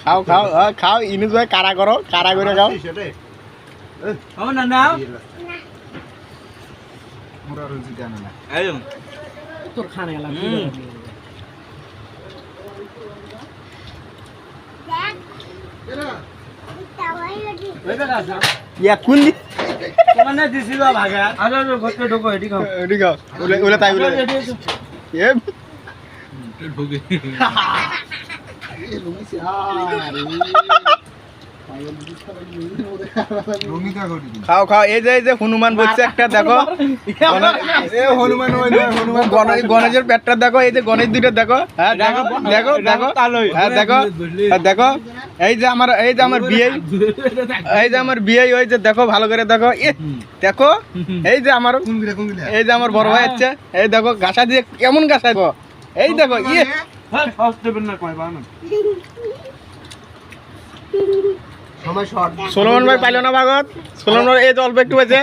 খাও খাও খাও ইনুস ভাই কারা করো কারা করে খাও তোর খানে এলাম কোন মানে দিছিল ভাগা আরে ঘরতে ঢোকো এটি খাও ওলা তাই বলে এ ঢোকে খাও খাও এই যে হনুমান বলছে একটা দেখো গণেশের পেটটা দেখো এই যে গণেশ দুইটা দেখো হ্যাঁ দেখো দেখো দেখো হ্যাঁ দেখো দেখো এই যে আমার বিয়ে এই যে আমার বিয়ে ওই যে দেখো ভালো করে দেখো দেখো এই যে আমার বড় ভাই আছে এই দেখো গাছা দিয়ে কেমন গাছা এই দেখো সোলোমন ভাই পাইল না ভাগত সোলোমন ভাই এই যে অল্প একটু আছে